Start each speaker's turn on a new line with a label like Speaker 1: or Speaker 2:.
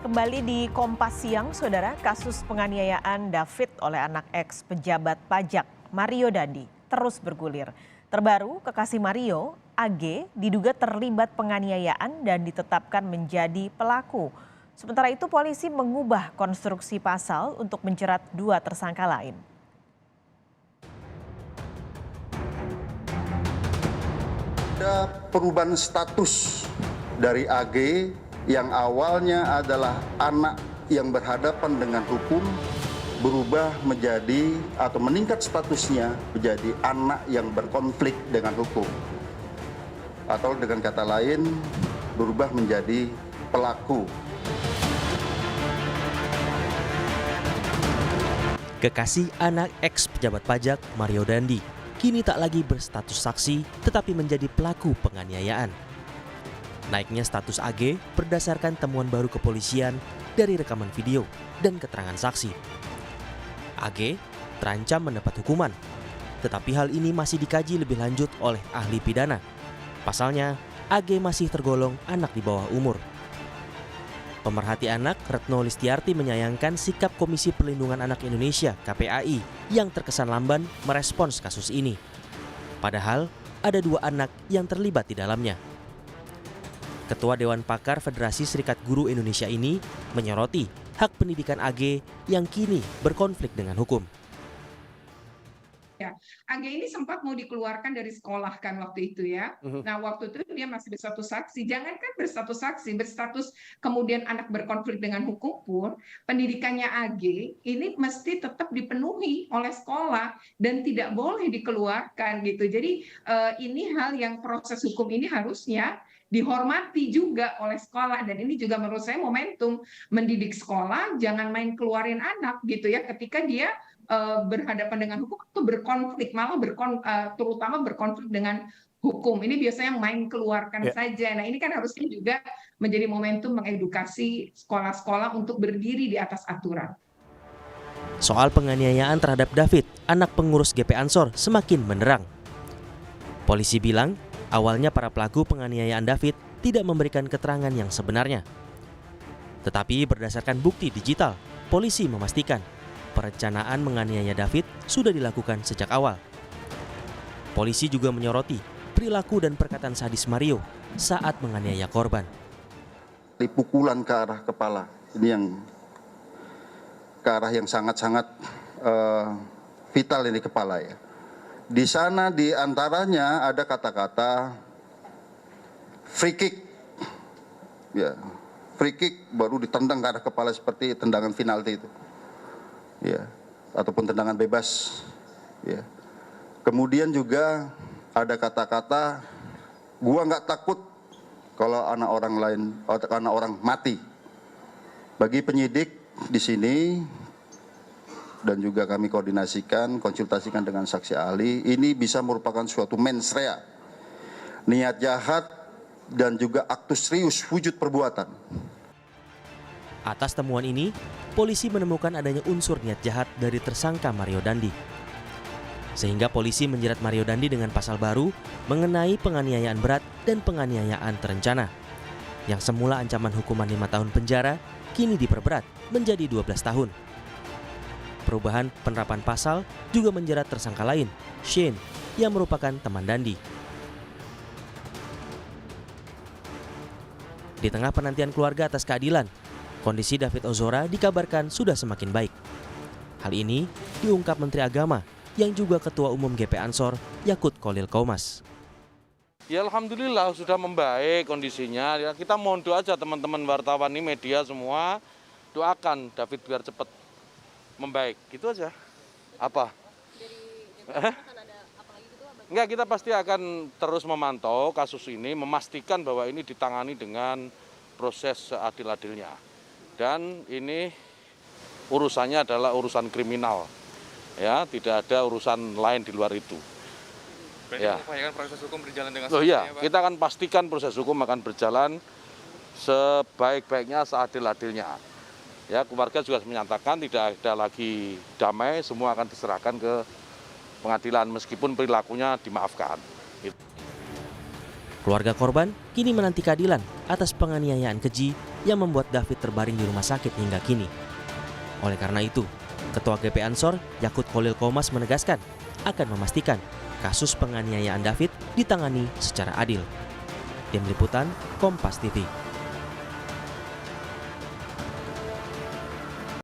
Speaker 1: Kembali di Kompas Siang, Saudara, kasus penganiayaan David oleh anak ex pejabat pajak Mario Dandi terus bergulir. Terbaru, kekasih Mario, AG, diduga terlibat penganiayaan dan ditetapkan menjadi pelaku. Sementara itu, polisi mengubah konstruksi pasal untuk menjerat dua tersangka lain.
Speaker 2: Ada perubahan status dari AG yang awalnya adalah anak yang berhadapan dengan hukum berubah menjadi atau meningkat statusnya menjadi anak yang berkonflik dengan hukum. Atau dengan kata lain berubah menjadi pelaku.
Speaker 3: Kekasih anak ex pejabat pajak Mario Dandi kini tak lagi berstatus saksi tetapi menjadi pelaku penganiayaan. Naiknya status AG berdasarkan temuan baru kepolisian dari rekaman video dan keterangan saksi. AG terancam mendapat hukuman, tetapi hal ini masih dikaji lebih lanjut oleh ahli pidana. Pasalnya, AG masih tergolong anak di bawah umur. Pemerhati anak Retno Listiarti menyayangkan sikap Komisi Perlindungan Anak Indonesia (KPAI) yang terkesan lamban merespons kasus ini. Padahal ada dua anak yang terlibat di dalamnya. Ketua Dewan Pakar Federasi Serikat Guru Indonesia ini menyoroti hak pendidikan AG yang kini berkonflik dengan hukum.
Speaker 4: Ya, AG ini sempat mau dikeluarkan dari sekolah kan waktu itu ya. Nah waktu itu dia masih berstatus saksi. Jangankan berstatus saksi, berstatus kemudian anak berkonflik dengan hukum pun, pendidikannya AG ini mesti tetap dipenuhi oleh sekolah dan tidak boleh dikeluarkan gitu. Jadi ini hal yang proses hukum ini harusnya dihormati juga oleh sekolah, dan ini juga menurut saya momentum mendidik sekolah, jangan main keluarin anak gitu ya ketika dia berhadapan dengan hukum atau berkonflik, malah terutama berkonflik dengan hukum. Ini biasanya main keluarkan saja. Nah ini kan harusnya juga menjadi momentum mengedukasi sekolah-sekolah untuk berdiri di atas aturan.
Speaker 3: Soal penganiayaan terhadap David, anak pengurus GP Ansor, semakin menerang. Polisi bilang, awalnya para pelaku penganiayaan David tidak memberikan keterangan yang sebenarnya. Tetapi berdasarkan bukti digital, polisi memastikan perencanaan menganiaya David sudah dilakukan sejak awal. Polisi juga menyoroti perilaku dan perkataan sadis Mario saat menganiaya korban.
Speaker 2: Pukulan ke arah kepala, ini yang ke arah yang sangat-sangat vital ini kepala ya. Di sana di antaranya ada kata-kata free kick, ya, free kick baru ditendang ke arah kepala seperti tendangan penalti itu, ya, ataupun tendangan bebas, ya. Kemudian juga ada kata-kata, gua nggak takut kalau anak orang lain, anak orang mati. Bagi penyidik di sini dan juga kami konsultasikan dengan saksi ahli, ini bisa merupakan suatu mens rea, niat jahat dan juga aktus serius wujud perbuatan.
Speaker 3: Atas temuan ini, polisi menemukan adanya unsur niat jahat dari tersangka Mario Dandi. Sehingga polisi menjerat Mario Dandi dengan pasal baru mengenai penganiayaan berat dan penganiayaan terencana. Yang semula ancaman hukuman 5 tahun penjara, kini diperberat menjadi 12 tahun. Perubahan penerapan pasal juga menjerat tersangka lain, Shane, yang merupakan teman Dandi. Di tengah penantian keluarga atas keadilan, kondisi David Ozora dikabarkan sudah semakin baik. Hal ini diungkap Menteri Agama yang juga Ketua Umum GP Ansor, Yakut Kholil Qomas.
Speaker 5: Ya alhamdulillah sudah membaik kondisinya. Ya, kita mohon doa aja teman-teman wartawan ini, media semua, doakan David biar cepat membaik. Gitu aja. Apa? Enggak, kita pasti akan terus memantau kasus ini, memastikan bahwa ini ditangani dengan proses seadil-adilnya. Dan ini urusannya adalah urusan kriminal, ya, tidak ada urusan lain di luar itu.
Speaker 6: Berarti
Speaker 5: ya.
Speaker 6: mengupayakan proses hukum berjalan dengan
Speaker 5: ya,
Speaker 6: ya, Pak?
Speaker 5: kita akan pastikan proses hukum akan berjalan sebaik-baiknya, seadil-adilnya. Ya, keluarga juga menyatakan tidak ada lagi damai, semua akan diserahkan ke pengadilan meskipun perilakunya dimaafkan.
Speaker 3: Keluarga korban kini menanti keadilan atas penganiayaan keji yang membuat David terbaring di rumah sakit hingga kini. Oleh karena itu, Ketua GP Ansor, Yakut Khalil Qomas menegaskan akan memastikan kasus penganiayaan David ditangani secara adil. Tim Liputan, Kompas TV.